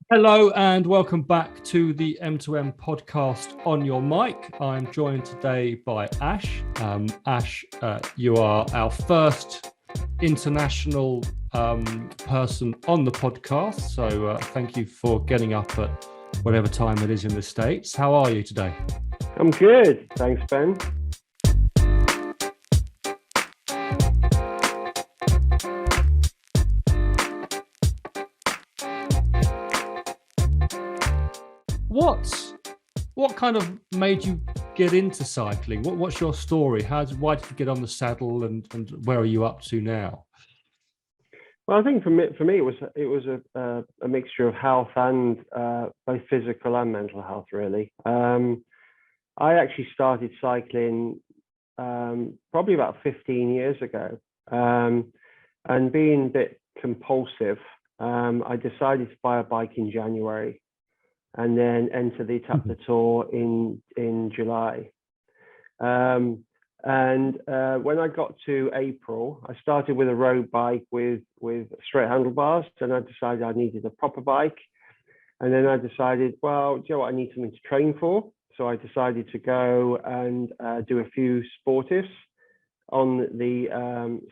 Hello and welcome back to the m2M podcast on your mic. I'm joined today by Ash. Ash, you are our first international person on the podcast. So thank you for getting up at whatever time it is in the States. How are you today? I'm good. Thanks, Ben. What kind of made you get into cycling? What's your story? Why did you get on the saddle, and where are you up to now? Well, I think for me, it was a mixture of health and both physical and mental health, really. I actually started cycling probably about 15 years ago, and being a bit compulsive, I decided to buy a bike in January, and then enter the Chapter Tour in July. And when I got to April, I started with a road bike with straight handlebars. Then I decided I needed a proper bike. And then I decided, well, do you know what? I need something to train for. So I decided to go and do a few sportives on the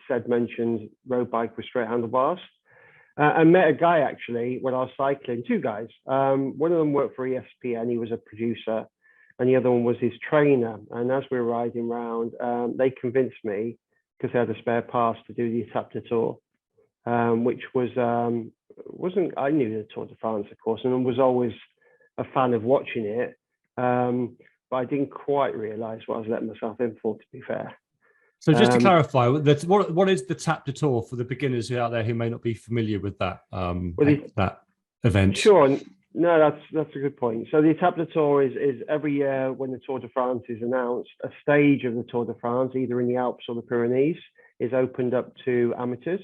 said mentioned road bike with straight handlebars. I met a guy actually when I was cycling, two guys. One of them worked for ESPN, he was a producer, and the other one was his trainer. And as we were riding around, they convinced me, because they had a spare pass, to do the Chapter Tour, which wasn't, I knew the Tour de France, of course, and was always a fan of watching it. But I didn't quite realize what I was letting myself in for, to be fair. So just to clarify, what is the Chapter Tour for the beginners out there who may not be familiar with that that event? Sure. No, that's a good point. So the Chapter Tour is every year when the Tour de France is announced, a stage of the Tour de France, either in the Alps or the Pyrenees, is opened up to amateurs,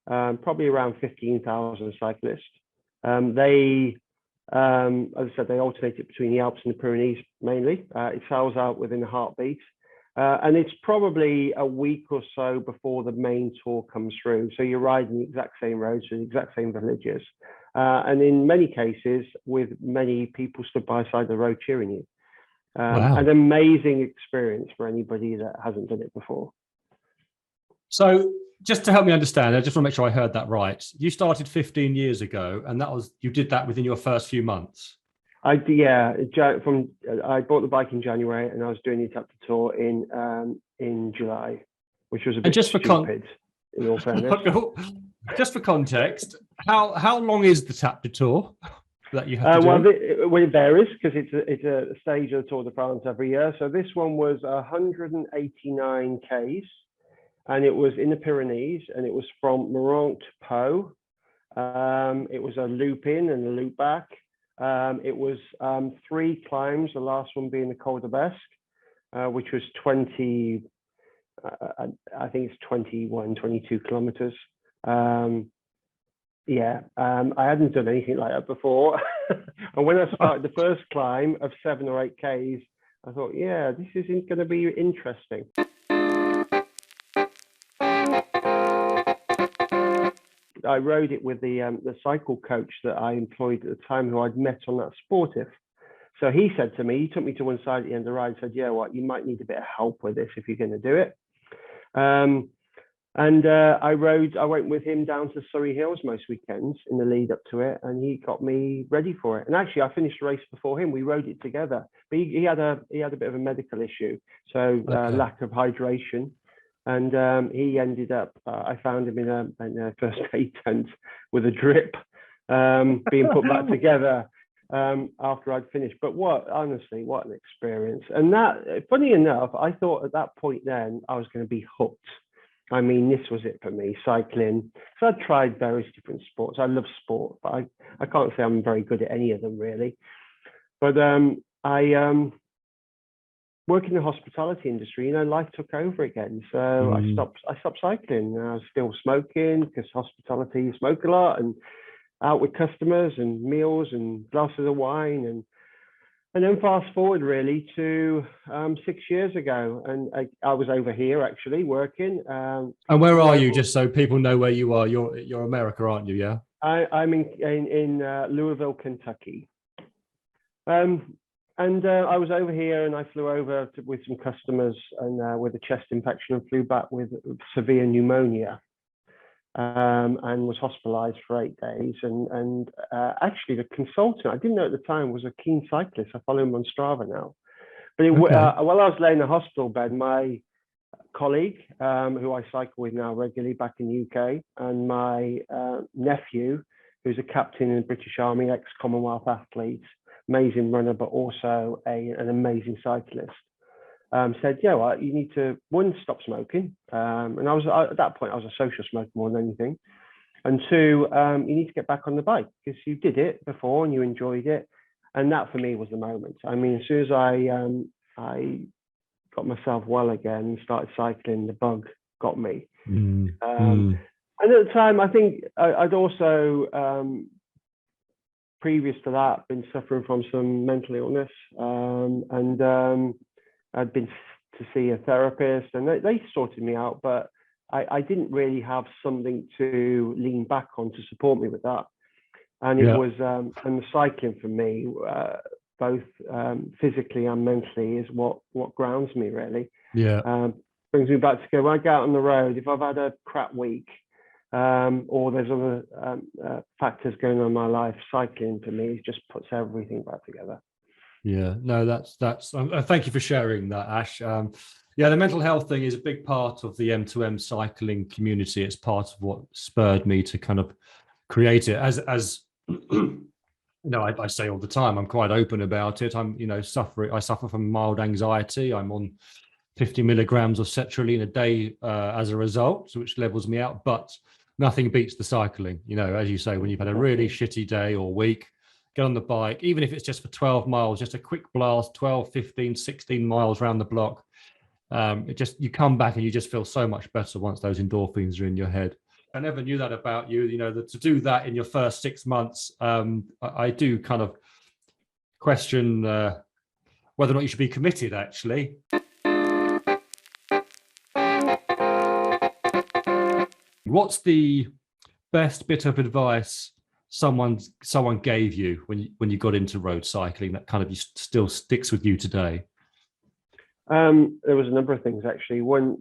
probably around 15,000 cyclists. They, as I said, they alternate it between the Alps and the Pyrenees mainly. It sells out within a heartbeat. And it's probably a week or so before the main tour comes through. So you're riding the exact same roads to the exact same villages. And in many cases, with many people stood by the side of the road cheering you. Wow. An amazing experience for anybody that hasn't done it before. So just to help me understand, I just want to make sure I heard that right. You started 15 years ago, and you did that within your first few months? I bought the bike in January, and I was doing the Chapter Tour in July, which was a bit stupid, in all fairness. Just for context, how long is the Chapter Tour that you have to do? Well, it varies because it's a stage of the Tour de France every year. So this one was 189 Ks, and it was in the Pyrenees, and it was from Moronk to Po. It was a loop in and a loop back. It was 3 climbs, the last one being the Col de Besque, which was 20, I think it's 21, 22 kilometers. I hadn't done anything like that before. And when I started the first climb of 7 or 8 Ks, I thought, yeah, this isn't going to be interesting. I rode it with the cycle coach that I employed at the time, who I'd met on that sportive. So he said to me, he took me to one side at the end of the ride and said, yeah, you might need a bit of help with this if you're going to do it. I went with him down to Surrey Hills most weekends in the lead up to it, and he got me ready for it. And actually, I finished the race before him. We rode it together, but he had a bit of a medical issue, so lack of hydration. And he ended up, I found him in a first aid tent with a drip, being put back together after I'd finished. But honestly, what an experience. And that, funny enough, I thought at that point then I was going to be hooked. I mean, this was it for me, cycling. So I'd tried various different sports. I love sport, but I can't say I'm very good at any of them really. But I work in the hospitality industry, life took over again. So I stopped cycling. I was still smoking because hospitality, you smoke a lot, and out with customers and meals and glasses of wine. And then fast forward really to 6 years ago, and I was over here actually working. And where are you, just so people know where you are? You're America, aren't you? Yeah. I'm in Louisville, Kentucky. And I was over here, and I flew over with some customers and with a chest infection, and flew back with severe pneumonia, and was hospitalized for 8 days. And actually, the consultant, I didn't know at the time, was a keen cyclist. I follow him on Strava now. But while I was laying in the hospital bed, my colleague, who I cycle with now regularly back in the UK, and my nephew, who's a captain in the British Army, ex-Commonwealth athlete, amazing runner, but also an amazing cyclist, said, yeah, well, you need to, one, stop smoking. And at that point, I was a social smoker more than anything. And two, you need to get back on the bike because you did it before and you enjoyed it. And that for me was the moment. I mean, as soon as I got myself well again and started cycling, the bug got me. And at the time, I think I'd also, previous to that, been suffering from some mental illness, and I'd been to see a therapist, and they sorted me out, but I didn't really have something to lean back on to support me with that. And it was, and the cycling for me, both physically and mentally, is what grounds me really. Brings me back to go, when I go out on the road, if I've had a crap week, or there's other factors going on in my life, cycling for me just puts everything back together. Yeah, no, that's thank you for sharing that, Ash. Yeah, the mental health thing is a big part of the M2M cycling community. It's part of what spurred me to kind of create it. As you know, I say all the time, I'm quite open about it. I suffer from mild anxiety. I'm on 50 milligrams of sertraline a day as a result, which levels me out, but nothing beats the cycling. You know, as you say, when you've had a really shitty day or week, get on the bike, even if it's just for 12 miles, just a quick blast, 12, 15, 16 miles around the block. You come back and you just feel so much better once those endorphins are in your head. I never knew that about you, you know, that to do that in your first 6 months, I do kind of question whether or not you should be committed, actually. What's the best bit of advice someone gave you when you got into road cycling that kind of still sticks with you today? There was a number of things actually. One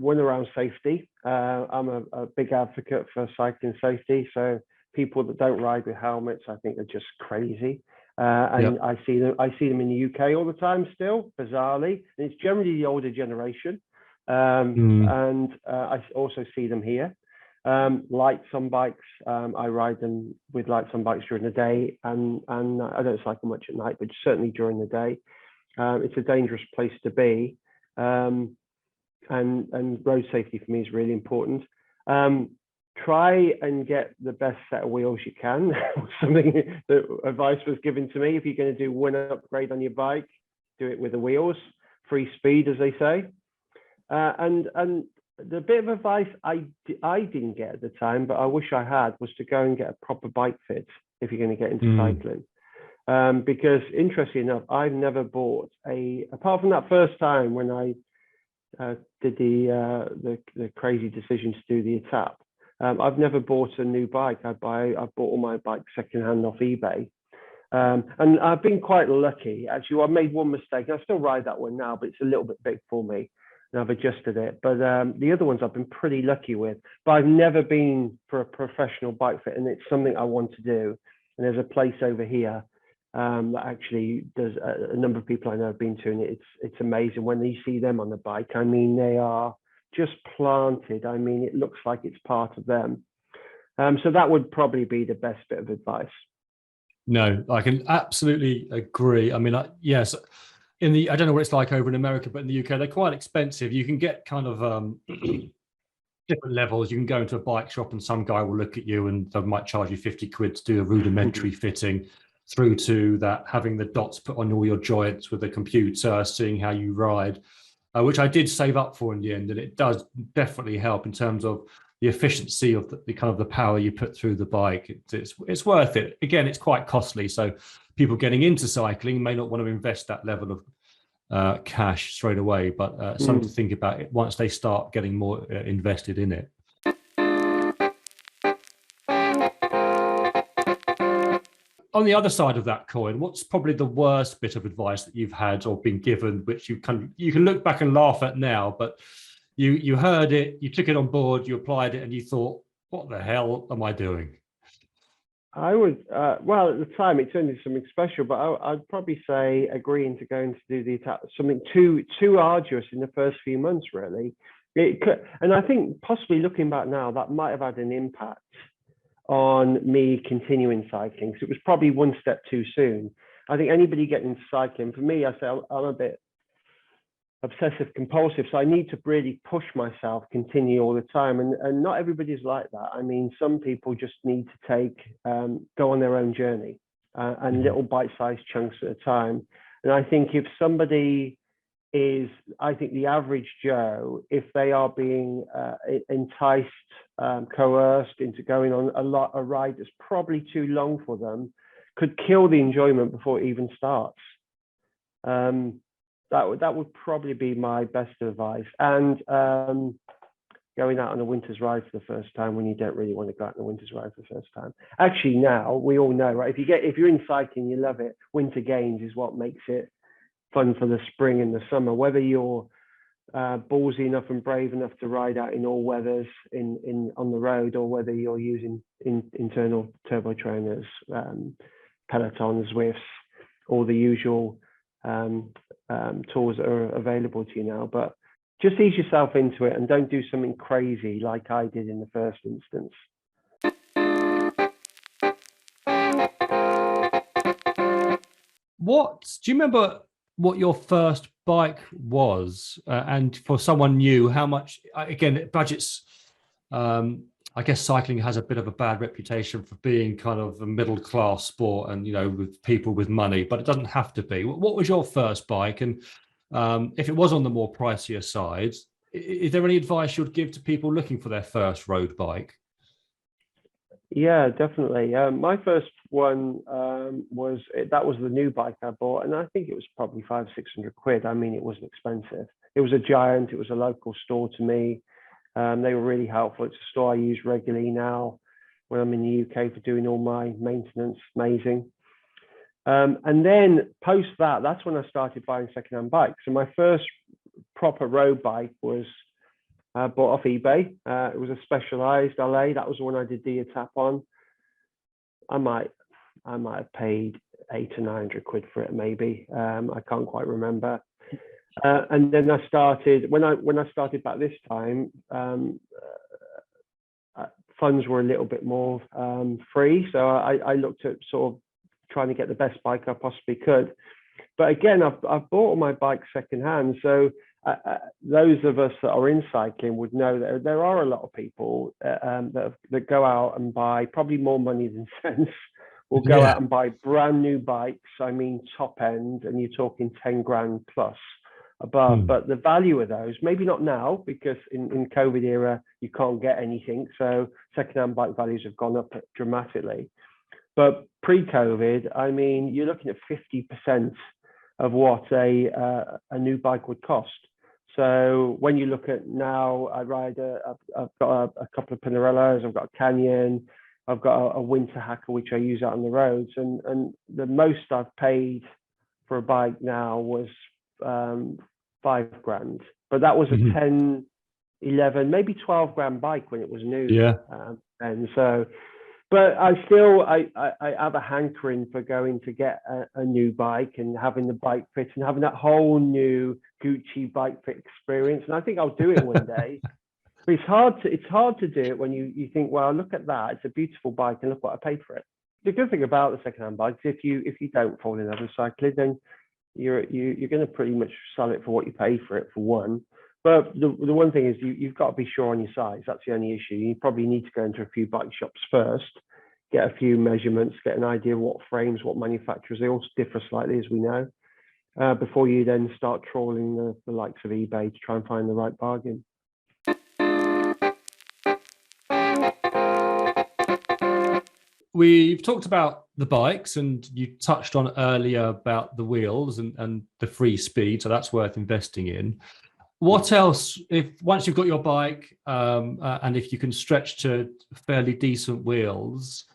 around safety. I'm a big advocate for cycling safety. So people that don't ride with helmets, I think, are just crazy. And I see them in the UK all the time still, bizarrely. And it's generally the older generation. And I also see them here. Lights on bikes. I ride them with lights on bikes during the day, and I don't cycle much at night, but certainly during the day. It's a dangerous place to be, and road safety for me is really important. Try and get the best set of wheels you can. Something that advice was given to me: if you're going to do one upgrade on your bike, do it with the wheels. Free speed, as they say. And the bit of advice I didn't get at the time, but I wish I had, was to go and get a proper bike fit if you're going to get into cycling. Because interestingly enough, I've never bought apart from that first time when I did the crazy decision to do the ETAP, I've never bought a new bike. I've bought all my bikes secondhand off eBay. And I've been quite lucky. Actually, I made one mistake. I still ride that one now, but it's a little bit big for me, and I've adjusted it. But the other ones I've been pretty lucky with. But I've never been for a professional bike fit, and it's something I want to do. And there's a place over here that actually does. A number of people I know have been to, and it's amazing when you see them on the bike. I mean, they are just planted. I mean, it looks like it's part of them. So that would probably be the best bit of advice. No, I can absolutely agree. I mean, yes, I don't know what it's like over in America, but in the UK, they're quite expensive. You can get kind of different levels. You can go into a bike shop and some guy will look at you and they might charge you 50 quid to do a rudimentary fitting, through to that having the dots put on all your joints with a computer, seeing how you ride, which I did save up for in the end. And it does definitely help in terms of the efficiency of the kind of the power you put through the bike. It's worth it. Again, it's quite costly. So people getting into cycling may not want to invest that level of cash straight away, but something to think about it once they start getting more invested in it. on the other side of that coin, what's probably the worst bit of advice that you've had or been given, which you can look back and laugh at now, but you heard it, you took it on board, you applied it, and you thought, what the hell am I doing? I would, well, at the time it turned into something special, but I'd probably say agreeing to going to do the attack, something too arduous in the first few months, really. It could, and I think possibly looking back now, that might have had an impact on me continuing cycling. So it was probably one step too soon. I think anybody getting into cycling, for me, I say I'm a bit obsessive compulsive, so I need to really push myself, continue all the time, and not everybody's like that. I mean, some people just need to go on their own journey, and little bite-sized chunks at a time. And I think if somebody is, I think the average Joe, if they are being enticed, coerced into going on a ride that's probably too long for them, could kill the enjoyment before it even starts. That would probably be my best advice. And going out on a winter's ride for the first time when you don't really want to go out on a winter's ride for the first time. Actually, now we all know, right? If you're in cycling, you love it. Winter games is what makes it fun for the spring and the summer. Whether you're ballsy enough and brave enough to ride out in all weathers on the road, or whether you're using internal turbo trainers, Peloton, Zwifts, all the usual tools that are available to you now. But just ease yourself into it and don't do something crazy like I did in the first instance. Do you remember what your first bike was? And for someone new, how much, again, budgets, I guess cycling has a bit of a bad reputation for being kind of a middle-class sport and, with people with money, but it doesn't have to be. What was your first bike? And if it was on the more pricier side, is there any advice you'd give to people looking for their first road bike? Yeah, definitely. My first one was the new bike I bought, and I think it was probably 500-600 quid. I mean, it wasn't expensive. It was a Giant. It was a local store to me. They were really helpful. It's a store I use regularly now when I'm in the UK for doing all my maintenance. Amazing. And then post that, that's when I started buying secondhand bikes. So my first proper road bike was bought off eBay. It was a Specialized LA. That was the one I did the tap on. I might have paid 800 or 900 quid for it, maybe. I can't quite remember. And then I started when I started back this time. Funds were a little bit more free, so I looked at sort of trying to get the best bike I possibly could. But again, I've bought all my bikes secondhand, so those of us that are in cycling would know that there are a lot of people that go out and buy, probably more money than sense, will go out and buy brand new bikes. I mean, top end, and you're talking 10 grand plus above. But the value of those, maybe not now, because in COVID era you can't get anything, so secondhand bike values have gone up dramatically. But pre-COVID, I mean, you're looking at 50% of what a new bike would cost. So when you look at now, I ride I've got a couple of Pinarellos, I've got a Canyon, I've got a Winter Hacker, which I use out on the roads. And the most I've paid for a bike now was 5 grand. But that was a 10, 11, maybe 12 grand bike when it was new. Yeah. And so, but I have a hankering for going to get a new bike and having the bike fit and having that whole new Gucci bike fit experience. And I think I'll do it one day. But it's hard to do it when you think, well, look at that. It's a beautiful bike and look what I paid for it. The good thing about the secondhand bikes, if you don't fall in love with cycling, then you're going to pretty much sell it for what you paid for it, for one. But the one thing is you've got to be sure on your size. That's the only issue. You probably need to go into a few bike shops first, get a few measurements, get an idea of what frames, what manufacturers. They all differ slightly, as we know, before you then start trawling the likes of eBay to try and find the right bargain. We've talked about the bikes, and you touched on earlier about the wheels and the free speed, so that's worth investing in. What else, once you've got your bike and if you can stretch to fairly decent wheels,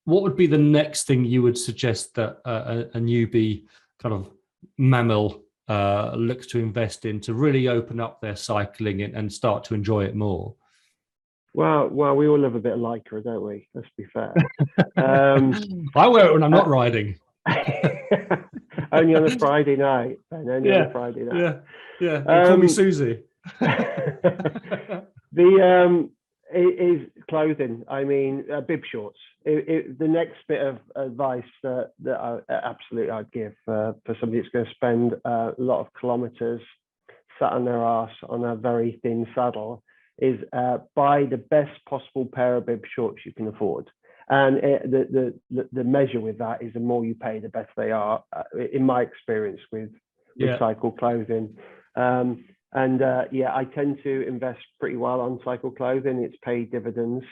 what would be the next thing you would suggest that a newbie kind of mammal looks to invest in to really open up their cycling and start to enjoy it more? Well, we all live a bit of Lycra, don't we? Let's be fair. I wear it when I'm not riding. Only on a Friday night, and only on a Friday night. Yeah. You call me Susie. It is clothing. I mean, bib shorts. The next bit of advice that I'd give for somebody that's going to spend a lot of kilometers sat on their arse on a very thin saddle is buy the best possible pair of bib shorts you can afford. And the measure with that is the more you pay, the better they are. In my experience with cycle clothing. I tend to invest pretty well on cycle clothing. It's paid dividends,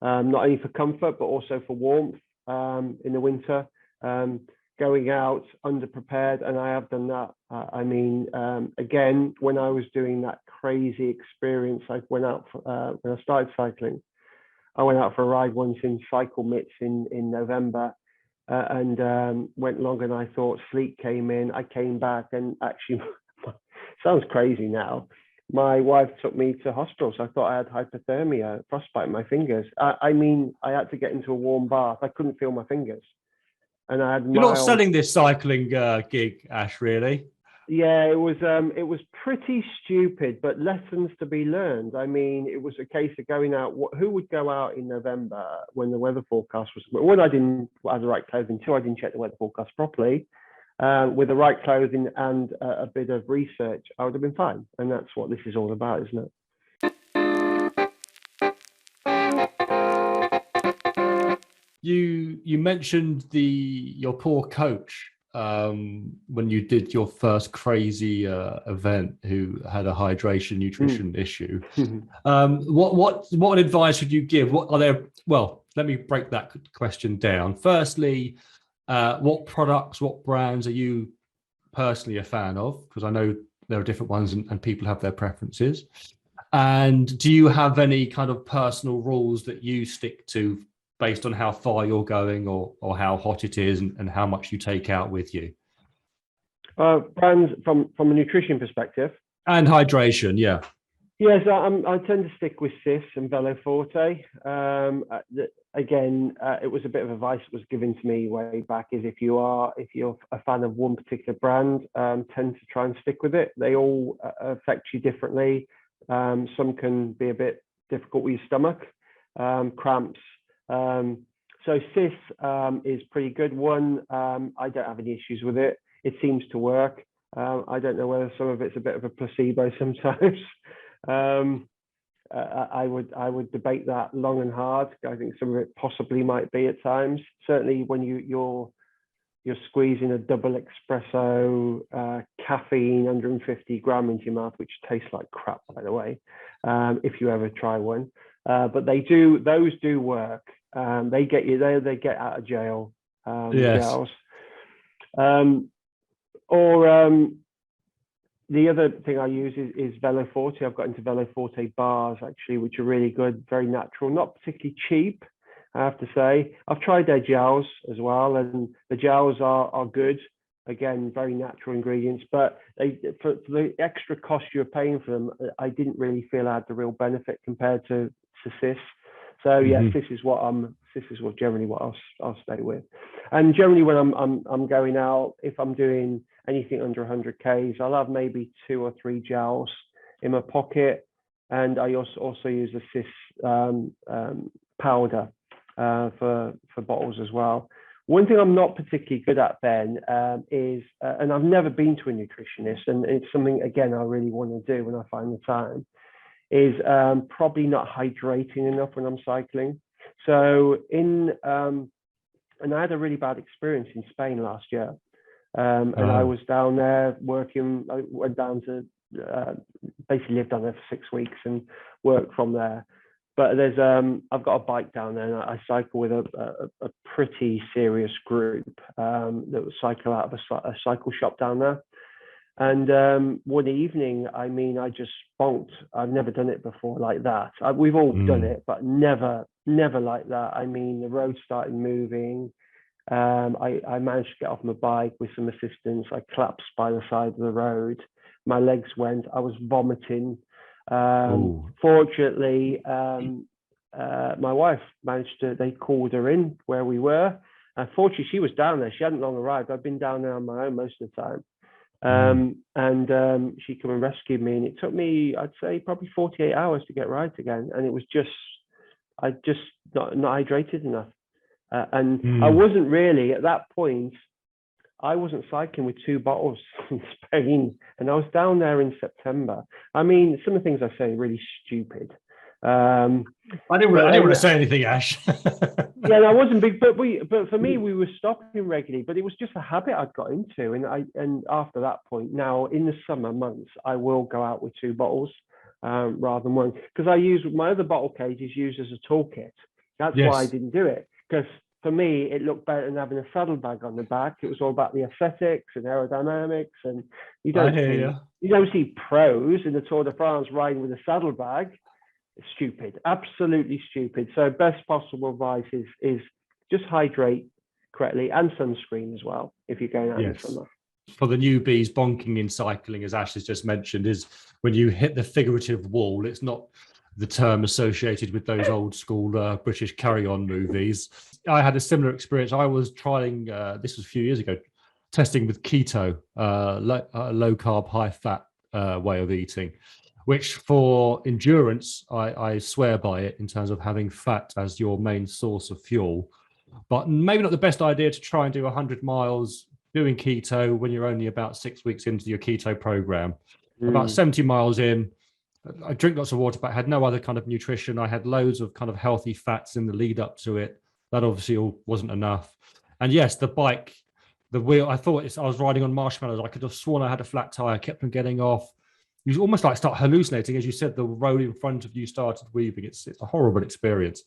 not only for comfort, but also for warmth in the winter. Going out underprepared, and I have done that. Again, when I was doing that crazy experience, I went out when I started cycling. I went out for a ride once in cycle mitts in November, and went longer than I thought. Sleet came in. I came back, and actually, sounds crazy now. My wife took me to hospital, so I thought I had hypothermia, frostbite in my fingers. I had to get into a warm bath. I couldn't feel my fingers, and I had. You're not selling this cycling gig, Ash, really? Yeah, it was pretty stupid, but lessons to be learned. I mean, it was a case of going out. Who would go out in November when the weather forecast was? One, I didn't have the right clothing. Two, I didn't check the weather forecast properly. With the right clothing and a bit of research, I would have been fine. And that's what this is all about, isn't it? You mentioned your poor coach when you did your first crazy event, who had a hydration nutrition issue. What advice would you give? Well, let me break that question down. Firstly, what products, what brands are you personally a fan of? Because I know there are different ones and people have their preferences. And do you have any kind of personal rules that you stick to based on how far you're going or how hot it is and how much you take out with you? Brands from a nutrition perspective. And hydration, yeah. Yes, I tend to stick with Cis and Velo Forte. Again, it was a bit of advice that was given to me way back, is if you're a fan of one particular brand, tend to try and stick with it. They all affect you differently. Some can be a bit difficult with your stomach, cramps. So Cis is pretty good one. I don't have any issues with it. It seems to work. I don't know whether some of it's a bit of a placebo sometimes. I would debate that long and hard. I think some of it possibly might be at times. Certainly when you're squeezing a double espresso, caffeine, 150 gram into your mouth, which tastes like crap, by the way, if you ever try one. But those do work. They get you there. They get out of jail. Gels. The other thing I use is Velo Forte. I've got into Velo Forte bars, actually, which are really good, very natural, not particularly cheap, I have to say. I've tried their gels as well, and the gels are good. Again, very natural ingredients, but for the extra cost you're paying for them, I didn't really feel I had the real benefit compared to Cis. So yes, this is generally what I'll stay with. And generally when I'm going out, if I'm doing anything under 100 Ks, I'll have maybe 2 or 3 gels in my pocket, and I also use a Cis powder for bottles as well. One thing I'm not particularly good at, Ben, is, and I've never been to a nutritionist, and it's something, again, I really want to do when I find the time, is probably not hydrating enough when I'm cycling. So and I had a really bad experience in Spain last year. And I was down there working. I went down to basically lived down there for 6 weeks and worked from there. But I've got a bike down there, and I cycle with a pretty serious group that would cycle out of a cycle shop down there. And one evening, I mean, I just bonked. I've never done it before like that. We've all done it, but never like that. I mean, the road started moving. I managed to get off my bike with some assistance. I collapsed by the side of the road. My legs went. I was vomiting. Fortunately, my wife managed to, they called her in where we were. Fortunately, she was down there. She hadn't long arrived. I'd been down there on my own most of the time. And she came and rescued me. And it took me, I'd say, probably 48 hours to get right again. And it was just, I just not hydrated enough. I wasn't really, at that point, I wasn't cycling with 2 bottles in Spain, and I was down there in September. I mean, some of the things I say are really stupid. I didn't want to say anything, Ash. Yeah, I wasn't big, but for me, we were stopping regularly. But it was just a habit I'd got into, and after that point, now in the summer months, I will go out with 2 bottles rather than one, because I use my other bottle cage is used as a toolkit. That's why I didn't do it, because for me, it looked better than having a saddlebag on the back. It was all about the aesthetics and aerodynamics, and you don't see pros in the Tour de France riding with a saddlebag. It's stupid, absolutely stupid. So best possible advice is just hydrate correctly, and sunscreen as well if you're going out in the summer. For the newbies, bonking in cycling, as Ash has just mentioned, is when you hit the figurative wall. It's not the term associated with those old school British carry-on movies. I had a similar experience. I was trying, this was a few years ago, testing with keto, low carb, high fat way of eating, which for endurance, I swear by it in terms of having fat as your main source of fuel. But maybe not the best idea to try and do 100 miles doing keto when you're only about 6 weeks into your keto program. About 70 miles in, I drink lots of water, but I had no other kind of nutrition. I had loads of kind of healthy fats in the lead up to it. That obviously all wasn't enough. And yes, the bike, the wheel, I thought I was riding on marshmallows. I could have sworn I had a flat tire. I kept on getting off. You almost like start hallucinating. As you said, the road in front of you started weaving. It's a horrible experience.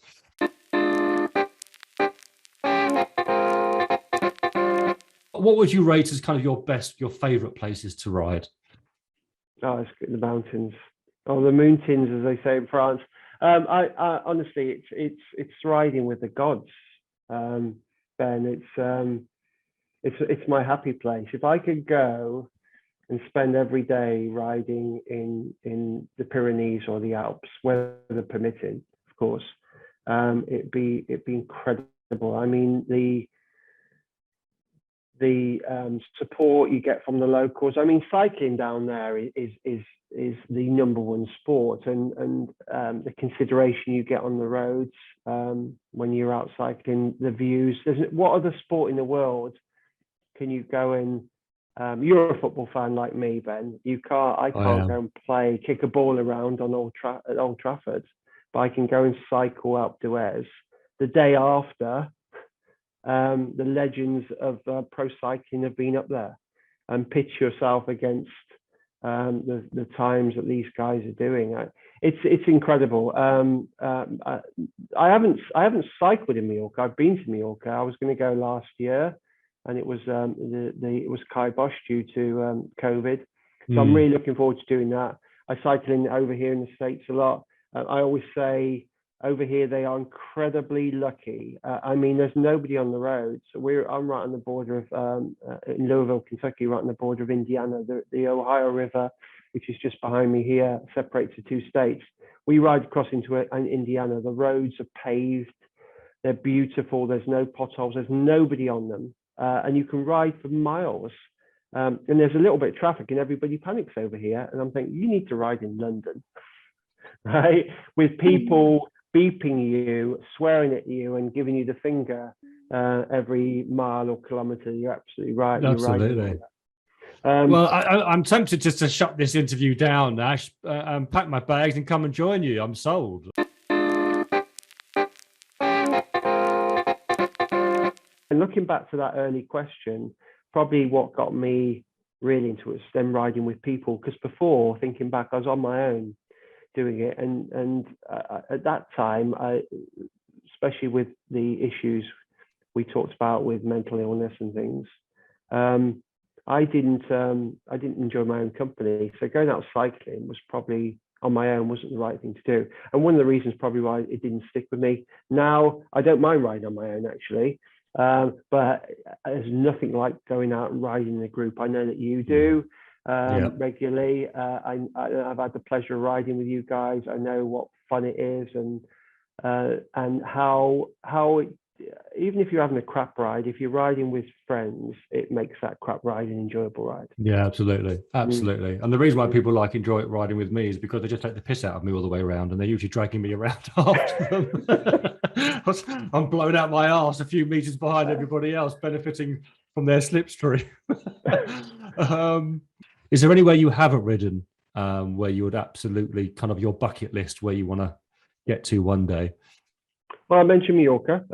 What would you rate as kind of your favorite places to ride? Oh, it's the mountains. Oh, the mountains, as they say in France. I honestly, it's riding with the gods, Ben. It's my happy place. If I could go and spend every day riding in the Pyrenees or the Alps, weather permitting, of course, it'd be incredible. I mean, the support you get from the locals. I mean, cycling down there is the number one sport, and the consideration you get on the roads when you're out cycling, the views. What other sport in the world can you go and you're a football fan like me, Ben. I can't go and kick a ball around on at Old Trafford, but I can go and cycle up Duez the day after. The legends of pro cycling have been up there, and pitch yourself against the times that these guys are doing. It's incredible. I haven't cycled in Mallorca. I've been to Mallorca. I was going to go last year, and it was it was kibosh due to COVID. So I'm really looking forward to doing that. I cycle in over here in the States a lot. I always say, over here, they are incredibly lucky. I mean, there's nobody on the roads. I'm right on the border of, in Louisville, Kentucky, right on the border of Indiana. The Ohio River, which is just behind me here, separates the 2 states. We ride across into Indiana. The roads are paved. They're beautiful. There's no potholes. There's nobody on them. And you can ride for miles. And there's a little bit of traffic, and everybody panics over here. And I'm thinking, you need to ride in London, right? With people beeping you, swearing at you, and giving you the finger every mile or kilometre. You're absolutely right. Absolutely. Well, I'm tempted just to shut this interview down, Ash, and pack my bags and come and join you. I'm sold. And looking back to that early question, probably what got me really into it was them riding with people. Because before, thinking back, I was on my own doing it, and at that time, especially with the issues we talked about with mental illness and things, I didn't enjoy my own company. So going out cycling was probably on my own wasn't the right thing to do. And one of the reasons probably why it didn't stick with me. Now I don't mind riding on my own actually. But there's nothing like going out and riding in a group. I know that you do regularly. I've had the pleasure of riding with you guys. I know what fun it is, and how even if you're having a crap ride, if you're riding with friends, it makes that crap ride an enjoyable ride. Yeah, absolutely. And the reason why people enjoy riding with me is because they just take the piss out of me all the way around, and they're usually dragging me around after them. I'm blowing out my arse a few meters behind everybody else, benefiting from their slipstream. Is there anywhere you haven't ridden where you would absolutely kind of your bucket list where you want to get to one day? Well, I mentioned Mallorca.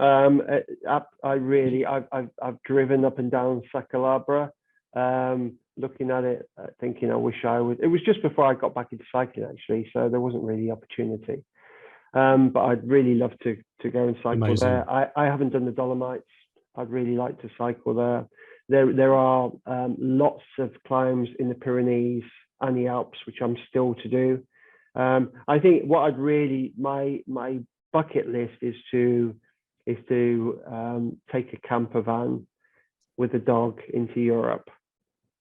I've driven up and down Sacalabra, looking at it, thinking I wish I would. It was just before I got back into cycling actually, so there wasn't really opportunity. But I'd really love to go and cycle Amazing. there. I haven't done the Dolomites. I'd really like to cycle there. There are lots of climbs in the Pyrenees and the Alps, which I'm still to do. I think what I'd really my bucket list is to take a camper van with a dog into Europe,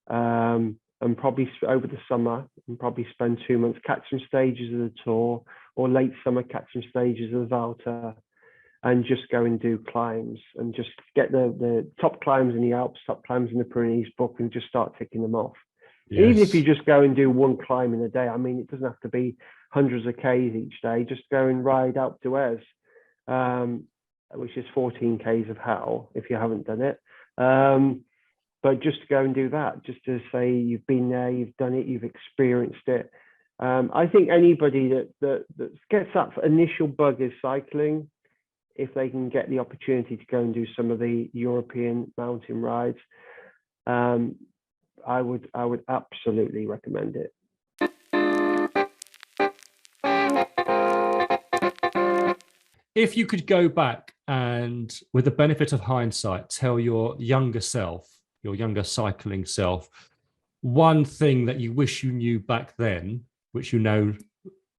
and probably over the summer and probably spend 2 months, catch some stages of the Tour, or late summer catch some stages of the Volta, and just go and do climbs and just get the top climbs in the Alps, top climbs in the Pyrenees book, and just start ticking them off. Yes. Even if you just go and do one climb in a day, I mean, it doesn't have to be hundreds of Ks each day. Just go and ride Alpe d'Huez, which is 14 Ks of hell if you haven't done it. But just to go and do that, just to say you've been there, you've done it, you've experienced it. I think anybody that gets that initial bug is cycling, if they can get the opportunity to go and do some of the European mountain rides, I would absolutely recommend it. If you could go back and, with the benefit of hindsight, tell your younger self, your younger cycling self, one thing that you wish you knew back then, which you know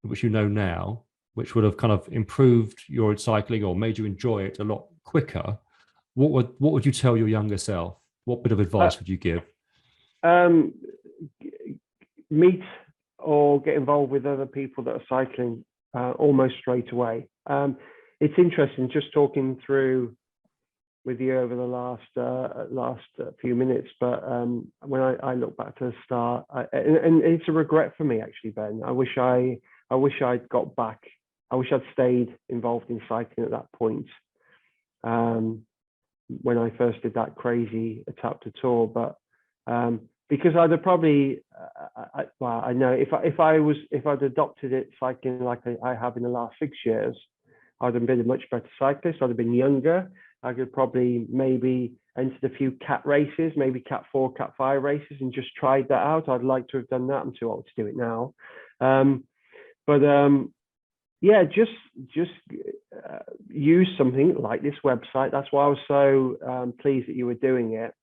now, which would have kind of improved your cycling or made you enjoy it a lot quicker, what would you tell your younger self? What bit of advice would you give? Meet or get involved with other people that are cycling almost straight away. It's interesting just talking through with you over the last few minutes, but when I look back to the start, and it's a regret for me actually, Ben. I wish I'd got back. I wish I'd stayed involved in cycling at that point when I first did that crazy Étape du Tour. But because I'd have probably, I know if I'd adopted it cycling like I have in the last 6 years, I'd have been a much better cyclist. I'd have been younger. I could probably maybe entered a few cat races, maybe cat 4, cat 5 races, and just tried that out. I'd like to have done that. I'm too old to do it now. Yeah, just use something like this website. That's why I was so pleased that you were doing it,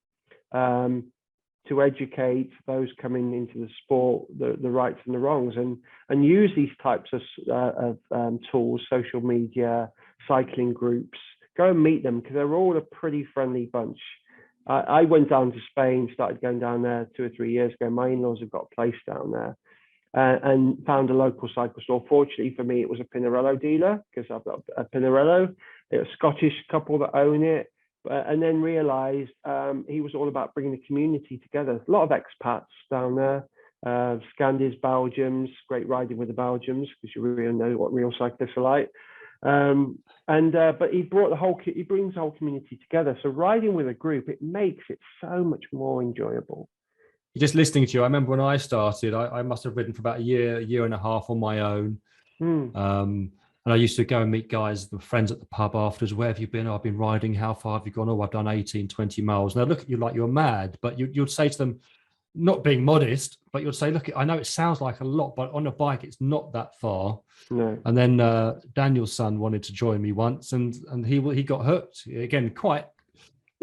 to educate those coming into the sport, the rights and the wrongs, and use these types of tools, social media, cycling groups. Go and meet them, because they're all a pretty friendly bunch. I went down to Spain, started going down there 2 or 3 years ago. My in-laws have got a place down there. And found a local cycle store. Fortunately for me, it was a Pinarello dealer, because I've got a Pinarello. It's a Scottish couple that own it, and then realised he was all about bringing the community together. A lot of expats down there, Scandis, Belgians, great riding with the Belgians, because you really know what real cyclists are like. But he brings the whole community together. So riding with a group, it makes it so much more enjoyable. Just listening to you, I remember when I started, I must have ridden for about a year and a half on my own. And I used to go and meet guys, friends at the pub afterwards. Where have you been? Oh, I've been riding. How far have you gone? Oh, I've done 18, 20 miles. And they'd look at you like you're mad, but you'd say to them, not being modest, but you'd say, look, I know it sounds like a lot, but on a bike, it's not that far. No. And then Daniel's son wanted to join me once, and he got hooked. Again, quite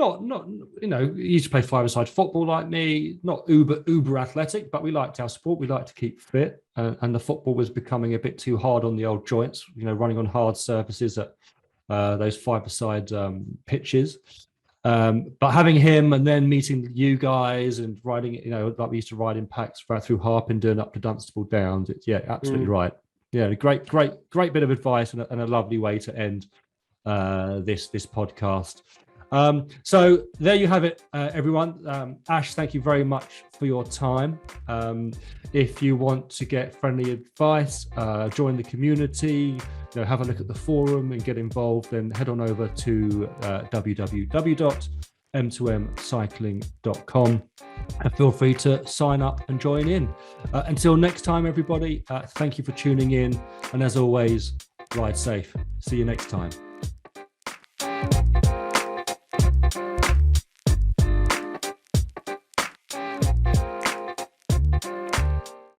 not he used to play five-a-side football like me, not uber athletic, but we liked our sport. We liked to keep fit, and the football was becoming a bit too hard on the old joints, running on hard surfaces at those five-a-side pitches. But having him and then meeting you guys and riding, like we used to ride in packs through Harpenden up to Dunstable Downs. Absolutely right. Yeah, great bit of advice and a lovely way to end this podcast. So there you have it, everyone. Ash, thank you very much for your time. If you want to get friendly advice, join the community, have a look at the forum and get involved, then head on over to www.m2mcycling.com and feel free to sign up and join in. Until next time, everybody, thank you for tuning in. And as always, ride safe. See you next time.